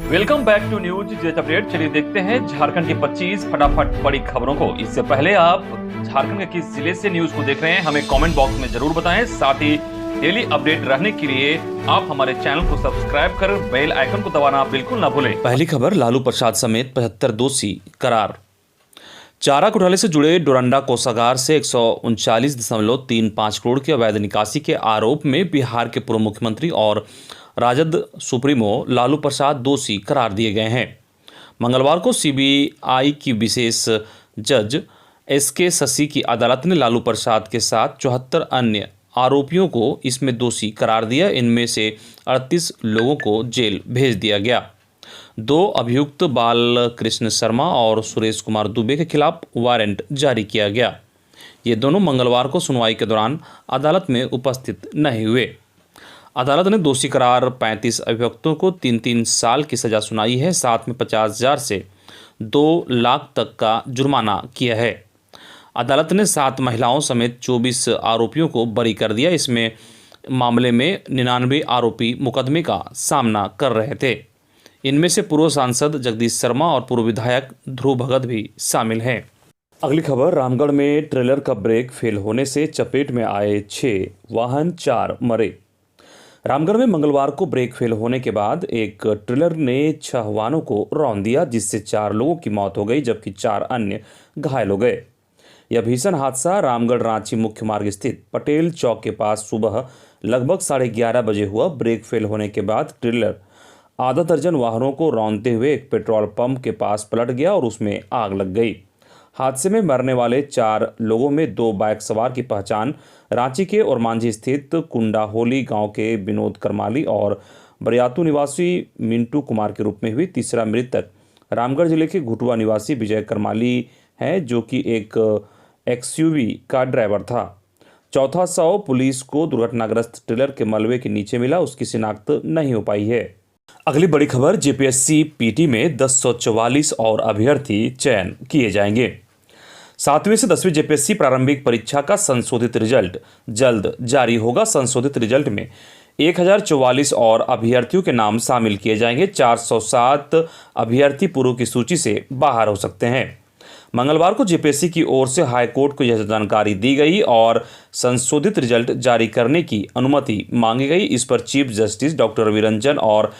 Welcome back to news jet update. चलिए देखते हैं झारखंड की 25 फटाफट बड़ी खबरों को। इससे पहले आप झारखंड के किस जिले से न्यूज को देख रहे हैं हमें कमेंट बॉक्स में जरूर बताएं। साथ ही डेली अपडेट रहने के लिए आप हमारे चैनल को सब्सक्राइब कर बेल आइकन को दबाना बिल्कुल ना भूलें। पहली खबर, लालू प्रसाद समेत 75 दोषी करार। चारा घोटाले से जुड़े डोरंडा कोषागार से 139.35 करोड़ की अवैध निकासी के आरोप में बिहार के पूर्व मुख्यमंत्री और राजद सुप्रीमो लालू प्रसाद दोषी करार दिए गए हैं। मंगलवार को सीबीआई की विशेष जज एसके शशि की अदालत ने लालू प्रसाद के साथ 74 अन्य आरोपियों को इसमें दोषी करार दिया। इनमें से 38 लोगों को जेल भेज दिया गया। 2 अभियुक्त बालकृष्ण शर्मा और सुरेश कुमार दुबे के खिलाफ वारंट जारी किया गया। ये दोनों मंगलवार को सुनवाई के दौरान अदालत में उपस्थित नहीं हुए। अदालत ने दोषी करार 35 अभियुक्तों को 3-3 साल की सजा सुनाई है। साथ में 50,000 से 2 लाख तक का जुर्माना किया है। अदालत ने 7 महिलाओं समेत 24 आरोपियों को बरी कर दिया। इसमें मामले में 99 आरोपी मुकदमे का सामना कर रहे थे। इनमें से पूर्व सांसद जगदीश शर्मा और पूर्व विधायक ध्रुव भगत भी शामिल हैं। अगली खबर, रामगढ़ में ट्रेलर का ब्रेक फेल होने से चपेट में आए 6 वाहन, 4 मरे। रामगढ़ में मंगलवार को ब्रेक फेल होने के बाद एक ट्रेलर ने 6 वाहनों को रौंद दिया, जिससे 4 लोगों की मौत हो गई जबकि 4 अन्य घायल हो गए। यह भीषण हादसा रामगढ़ रांची मुख्य मार्ग स्थित पटेल चौक के पास सुबह लगभग 11:30 बजे हुआ। ब्रेक फेल होने के बाद ट्रेलर आधा दर्जन वाहनों को रौंदते हुए एक पेट्रोल पंप के पास पलट गया और उसमें आग लग गई। हादसे में मरने वाले 4 लोगों में 2 बाइक सवार की पहचान रांची के और मांझी स्थित कुंडाहोली गांव के विनोद करमाली और बरियातू निवासी मिंटू कुमार के रूप में हुई। तीसरा मृतक रामगढ़ जिले के घुटुआ निवासी विजय करमाली है, जो कि एक एक्सयूवी का ड्राइवर था। चौथा शव पुलिस को दुर्घटनाग्रस्त ट्रेलर के मलबे के नीचे मिला, उसकी शिनाख्त नहीं हो पाई है। अगली बड़ी खबर, जेपीएससी पीटी में 1044 और अभ्यर्थी चयन किए जाएंगे। 7वीं से 10वीं जेपीएससी प्रारंभिक परीक्षा का संशोधित रिजल्ट जल्द जारी होगा। संशोधित रिजल्ट में 1044 और अभ्यर्थियों के नाम शामिल किए जाएंगे। 407 अभ्यर्थी पूर्व की सूची से बाहर हो सकते हैं। मंगलवार को जेपीएससी की ओर से हाईकोर्ट को यह जानकारी दी गई और संशोधित रिजल्ट जारी करने की अनुमति मांगी गई। इस पर chief justice doctor Ravi Ranjan और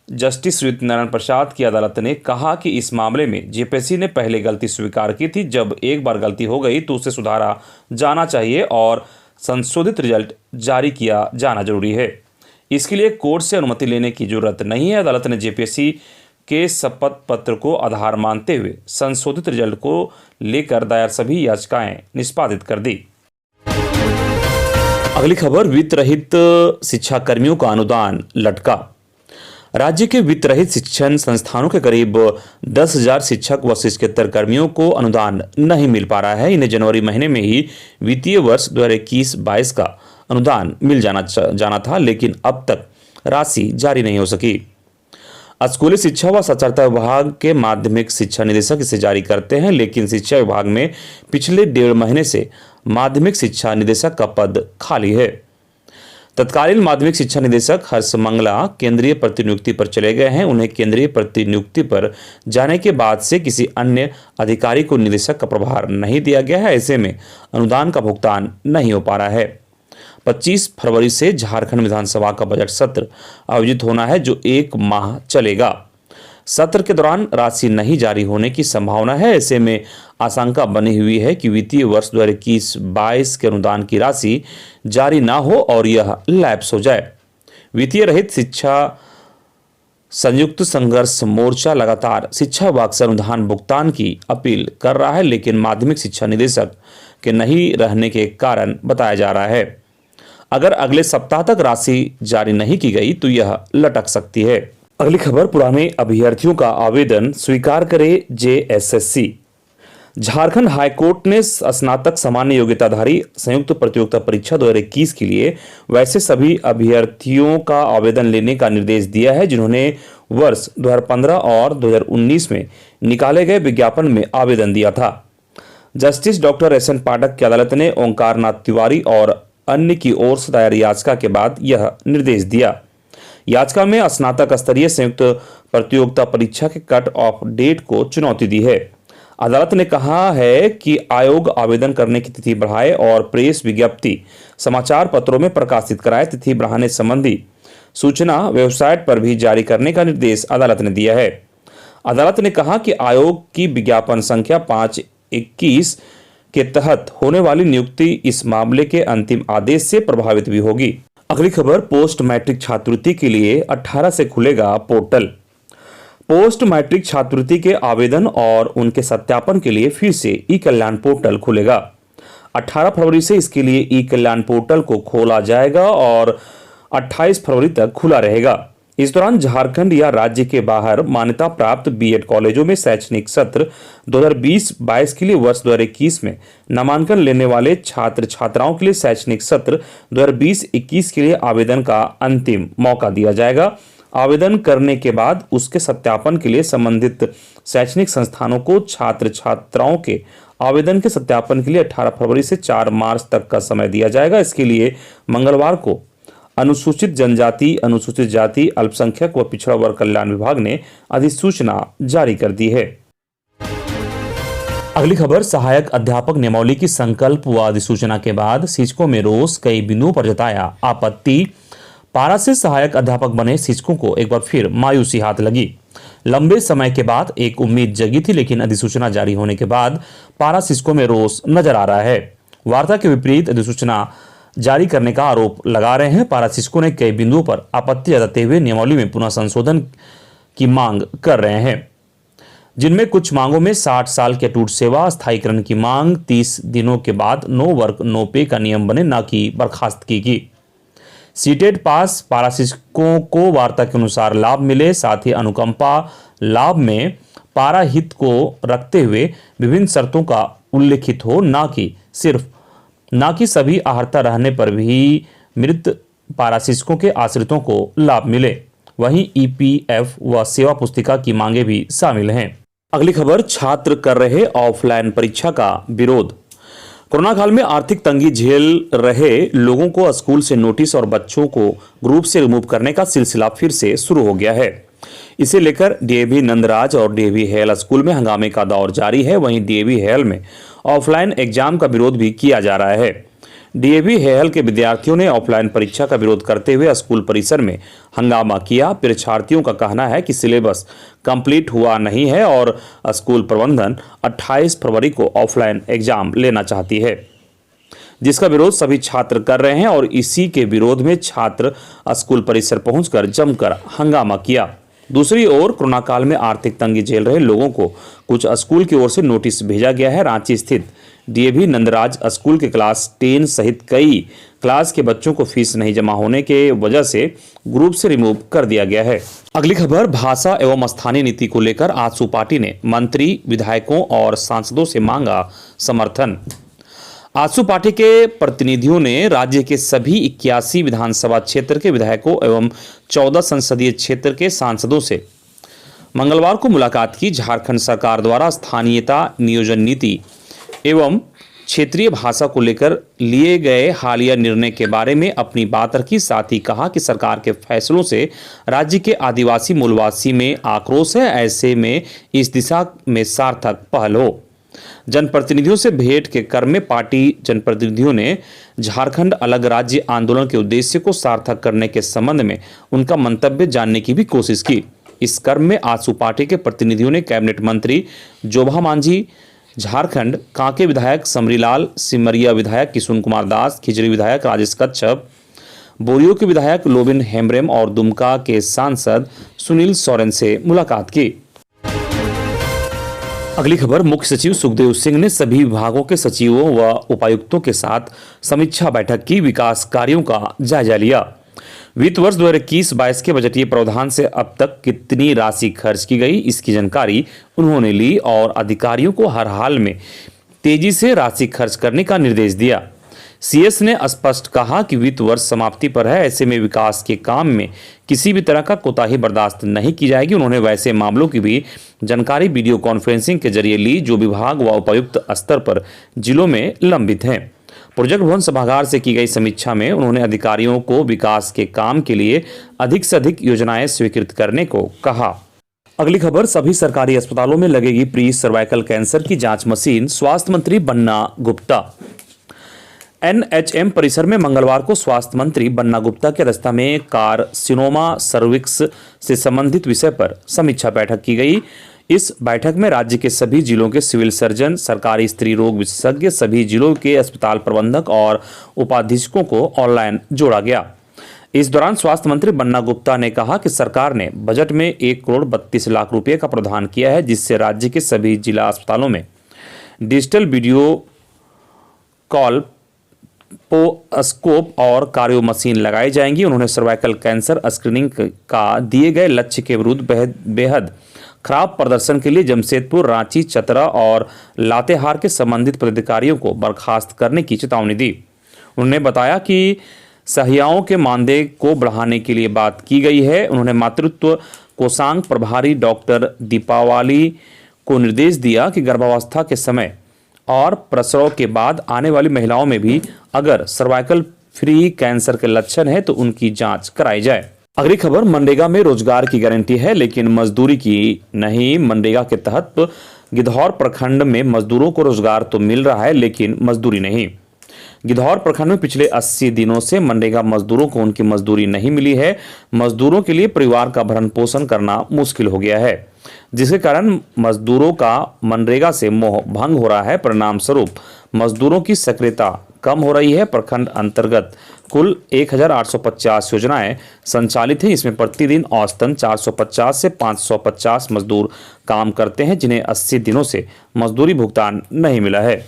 जस्टिस सत्यनारायण प्रसाद की अदालत ने कहा कि इस मामले में जेपीएससी ने पहले गलती स्वीकार की थी। जब एक बार गलती हो गई तो उसे सुधारा जाना चाहिए और संशोधित रिजल्ट जारी किया जाना जरूरी है। इसके लिए कोर्ट से अनुमति लेने की जरूरत नहीं है। अदालत ने जेपीएससी के शपथ पत्र को आधार मानते हुए संशोधित रिजल्ट को लेकर दायर सभी याचिकाएं निष्पादित कर दी। अगली खबर, वित्त रहित शिक्षा कर्मियों का अनुदान लटका। राज्य के वित्त रहित शिक्षण संस्थानों के करीब 10,000 शिक्षक व शिक्षकेतर कर्मियों को अनुदान नहीं मिल पा रहा है। इन्हें जनवरी महीने में ही वित्तीय वर्ष 2021-22 का अनुदान मिल जाना था, लेकिन अब तक राशि जारी नहीं हो सकी। स्कूली शिक्षा व साक्षरता विभाग के माध्यमिक शिक्षा निदेशक इसे जारी करते हैं, लेकिन शिक्षा विभाग में पिछले 1.5 महीने से माध्यमिक शिक्षा निदेशक का पद खाली है। तत्कालीन माध्यमिक शिक्षा निदेशक हर्ष मंगला केंद्रीय प्रतिनियुक्ति पर चले गए हैं। उन्हें केंद्रीय प्रतिनियुक्ति पर जाने के बाद से किसी अन्य अधिकारी को निदेशक का प्रभार नहीं दिया गया है। ऐसे में अनुदान का भुगतान नहीं हो पा रहा है। 25 फरवरी से झारखंड विधानसभा का बजट सत्र आयोजित होना है, जो 1 माह चलेगा। सत्र के दौरान राशि नहीं जारी होने की संभावना है। ऐसे में आशंका बनी हुई है कि वित्तीय वर्ष 2021-22 के अनुदान की राशि जारी ना हो और यह लैप्स हो जाए। वित्तीय रहित शिक्षा संयुक्त संघर्ष मोर्चा लगातार शिक्षा विभाग से अनुदान भुगतान की अपील कर रहा है, लेकिन माध्यमिक शिक्षा निदेशक के नहीं रहने के कारण बताया जा रहा है। अगर अगले सप्ताह तक राशि जारी नहीं की गई तो यह लटक सकती है। अगली खबर, पुराने अभ्यर्थियों का आवेदन स्वीकार करे जेएसएससी। झारखंड हाईकोर्ट ने स्नातक सामान्य योग्यताधारी संयुक्त प्रतियोगिता परीक्षा 2021 के लिए वैसे सभी अभ्यर्थियों का आवेदन लेने का निर्देश दिया है जिन्होंने वर्ष 2015 और 2019 में निकाले गए विज्ञापन में आवेदन दिया था। जस्टिस डॉक्टर एस एन पाठक की अदालत ने ओंकार नाथ तिवारी और अन्य की ओर से दायर याचिका के बाद यह निर्देश दिया। याचिका में स्नातक स्तरीय संयुक्त प्रतियोगिता परीक्षा के कट ऑफ डेट को चुनौती दी है। अदालत ने कहा है कि आयोग आवेदन करने की तिथि बढ़ाए और प्रेस विज्ञप्ति समाचार पत्रों में प्रकाशित कराए। तिथि बढ़ाने संबंधी सूचना वेबसाइट पर भी जारी करने का निर्देश अदालत ने दिया है। अदालत ने कहा कि आयोग की विज्ञापन संख्या 5/21 के तहत होने वाली नियुक्ति इस मामले के अंतिम आदेश से प्रभावित भी होगी। अगली खबर, पोस्ट मैट्रिक छात्रवृत्ति के लिए 18 से खुलेगा पोर्टल। पोस्ट मैट्रिक छात्रवृत्ति के आवेदन और उनके सत्यापन के लिए फिर से ई कल्याण पोर्टल खुलेगा। 18 फरवरी से इसके लिए ई कल्याण पोर्टल को खोला जाएगा और 28 फरवरी तक खुला रहेगा। इस दौरान झारखंड या राज्य के बाहर मान्यता प्राप्त बीएड कॉलेजों में शैक्षणिक सत्र 2020-22 के लिए वर्ष 2021 में नामांकन लेने वाले छात्र छात्राओं के लिए शैक्षणिक सत्र 2020-21 के लिए आवेदन का अंतिम मौका दिया जाएगा। आवेदन करने के बाद उसके सत्यापन के लिए संबंधित शैक्षणिक संस्थानों को छात्र छात्राओं के आवेदन के सत्यापन के लिए 18 फरवरी से 4 मार्च तक का समय दिया जाएगा। इसके लिए मंगलवार को अनुसूचित जनजाति, अनुसूचित जाति, अल्पसंख्यक व पिछड़ा वर्ग कल्याण विभाग ने अधिसूचना जारी कर दी है। अगली खबर, सहायक अध्यापक नियमावली की संकल्प व अधिसूचना के बाद शिक्षकों में रोष, कई बिंदुओं पर जताया आपत्ति। पारा से सहायक अध्यापक बने शिक्षकों को एक बार फिर मायूसी हाथ लगी। लंबे समय के बाद एक उम्मीद जगी थी, लेकिन अधिसूचना जारी होने के बाद पारा शिक्षकों में रोष नजर आ रहा है। वार्ता के विपरीत अधिसूचना जारी करने का आरोप लगा रहे हैं। पारा शिक्षकों ने कई बिंदुओं पर आपत्ति जताते हुए नियमावली में पुनः संशोधन की मांग कर रहे हैं, जिनमें कुछ मांगों में 60 साल के अटूट सेवा स्थायीकरण की मांग, 30 दिनों के बाद नो वर्क नो पे का नियम बने, न कि बर्खास्तगी की। सीटेट पास पारा शिक्षकों को वार्ता के अनुसार लाभ मिले, साथ ही अनुकंपा लाभ में पारा हित को रखते हुए विभिन्न शर्तों का उल्लेखित हो, ना कि सभी अहर्ता रहने पर भी मृत पारा शिक्षकों के आश्रितों को लाभ मिले। वहीं ईपीएफ व सेवा पुस्तिका की मांगे भी शामिल हैं। अगली खबर, छात्र कर रहे ऑफलाइन परीक्षा का विरोध। कोरोना काल में आर्थिक तंगी झेल रहे लोगों को स्कूल से नोटिस और बच्चों को ग्रुप से रिमूव करने का सिलसिला फिर से शुरू हो गया है। इसे लेकर डीएवी नंदराज और डीएवी हेल स्कूल में हंगामे का दौर जारी है। वहीं डीएवी हेल में ऑफलाइन एग्जाम का विरोध भी किया जा रहा है। डीएवी हेल के विद्यार्थियों ने ऑफलाइन परीक्षा का विरोध करते हुए स्कूल परिसर में हंगामा किया। परीक्षार्थियों का कहना है कि सिलेबस कंप्लीट हुआ नहीं है और स्कूल प्रबंधन 28 फरवरी को ऑफलाइन एग्जाम लेना चाहती है, जिसका विरोध सभी छात्र कर रहे हैं और इसी के विरोध में छात्र स्कूल परिसर पहुंचकर जमकर हंगामा किया। दूसरी ओर कोरोना काल में आर्थिक तंगी झेल रहे लोगों को कुछ स्कूल की ओर से नोटिस भेजा गया है। रांची स्थित डीएवी नंदराज स्कूल के क्लास 10 सहित कई क्लास के बच्चों को फीस नहीं जमा होने के वजह से ग्रुप से रिमूव कर दिया गया है। अगली खबर, भाषा एवं स्थानीय नीति को लेकर आजसू पार्टी ने मंत्री, विधायकों और सांसदों से मांगा समर्थन। आजसू पार्टी के प्रतिनिधियों ने राज्य के सभी 81 विधानसभा क्षेत्र के विधायकों एवं 14 संसदीय क्षेत्र के सांसदों से मंगलवार को मुलाकात की। झारखंड सरकार द्वारा स्थानीयता नियोजन नीति एवं क्षेत्रीय भाषा को लेकर लिए गए हालिया निर्णय के बारे में अपनी बात रखी। साथ ही कहा कि सरकार के फैसलों से राज्य के आदिवासी मूलवासी में आक्रोश है, ऐसे में इस दिशा में सार्थक पहल हो। जनप्रतिनिधियों से भेंट के क्रम में पार्टी जनप्रतिनिधियों ने झारखंड अलग राज्य आंदोलन के उद्देश्य को सार्थक करने के संबंध में उनका मंतव्य जानने की भी कोशिश की। इस क्रम में आजसू पार्टी के प्रतिनिधियों ने कैबिनेट मंत्री जोभा मांझी, झारखंड कांके विधायक समरीलाल, सिमरिया विधायक किशुन कुमार दास, खिजरी विधायक राजेश कच्छप, बोरियो के विधायक लोबिन हेम्ब्रेम और दुमका के सांसद सुनील सोरेन से मुलाकात की। अगली खबर, मुख्य सचिव सुखदेव सिंह ने सभी विभागों के सचिवों व उपायुक्तों के साथ समीक्षा बैठक की, विकास कार्यों का जायजा लिया। वित्त वर्ष 2021-22 के बजटीय प्रावधान से अब तक कितनी राशि खर्च की गई, इसकी जानकारी उन्होंने ली और अधिकारियों को हर हाल में तेजी से राशि खर्च करने का निर्देश दिया। सीएस ने स्पष्ट कहा कि वित्त वर्ष समाप्ति पर है, ऐसे में विकास के काम में किसी भी तरह का कोताही बर्दाश्त नहीं की जाएगी। उन्होंने वैसे मामलों की भी जानकारी वीडियो कॉन्फ्रेंसिंग के जरिए ली जो विभाग व उपायुक्त स्तर पर जिलों में लंबित हैं। प्रोजेक्ट भवन सभागार से की गई समीक्षा में उन्होंने अधिकारियों को विकास के काम के लिए अधिक से अधिक योजनाएं स्वीकृत करने को कहा। अगली खबर, सभी सरकारी अस्पतालों में लगेगी प्री सर्वाइकल कैंसर की जांच मशीन, स्वास्थ्य मंत्री बन्ना गुप्ता। एनएचएम परिसर में मंगलवार को स्वास्थ्य मंत्री बन्ना गुप्ता की अध्यक्षता में कार्सिनोमा सर्विक्स से संबंधित विषय पर समीक्षा बैठक की गई। इस बैठक में राज्य के सभी जिलों के सिविल सर्जन, सरकारी स्त्री रोग विशेषज्ञ, सभी जिलों के अस्पताल प्रबंधक और उपाधीक्षकों को ऑनलाइन जोड़ा गया। इस दौरान स्वास्थ्य मंत्री बन्ना गुप्ता ने कहा कि सरकार ने बजट में 1,32,00,000 रुपये का प्रावधान किया है, जिससे राज्य के सभी जिला अस्पतालों में डिजिटल वीडियो कॉल स्कोप और कार्यो मशीन लगाई जाएंगी। उन्होंने सर्वाइकल कैंसर स्क्रीनिंग का दिए गए लक्ष्य के विरुद्ध बेहद खराब प्रदर्शन के लिए जमशेदपुर, रांची, चतरा और लातेहार के संबंधित पदाधिकारियों को बर्खास्त करने की चेतावनी दी। उन्होंने बताया कि सहियाओं के मानदेय को बढ़ाने के लिए बात की गई है। उन्होंने मातृत्व कोषांग प्रभारी डॉक्टर दीपावली को निर्देश दिया कि गर्भावस्था के समय और प्रसव के बाद आने वाली महिलाओं में भी अगर सर्वाइकल फ्री कैंसर के लक्षण है तो उनकी जांच कराई जाए। अगली खबर, मनरेगा में रोजगार की गारंटी है लेकिन मजदूरी की नहीं। मनरेगा के तहत गिद्धौर प्रखंड में मजदूरों को रोजगार तो मिल रहा है लेकिन मजदूरी नहीं। गिद्धौर प्रखंड में पिछले 80 दिनों से मनरेगा मजदूरों को उनकी मजदूरी नहीं मिली है। मजदूरों के लिए परिवार का भरण पोषण करना मुश्किल हो गया है, जिसके कारण मजदूरों का मनरेगा से मोह भंग हो रहा है। परिणाम स्वरूप मजदूरों की सक्रियता कम हो रही है। प्रखंड अंतर्गत कुल 1,850 योजनाएं संचालित हैं। इसमें प्रतिदिन औसतन 450 से 550 मजदूर काम करते हैं, जिन्हें 80 दिनों से मजदूरी भुगतान नहीं मिला है।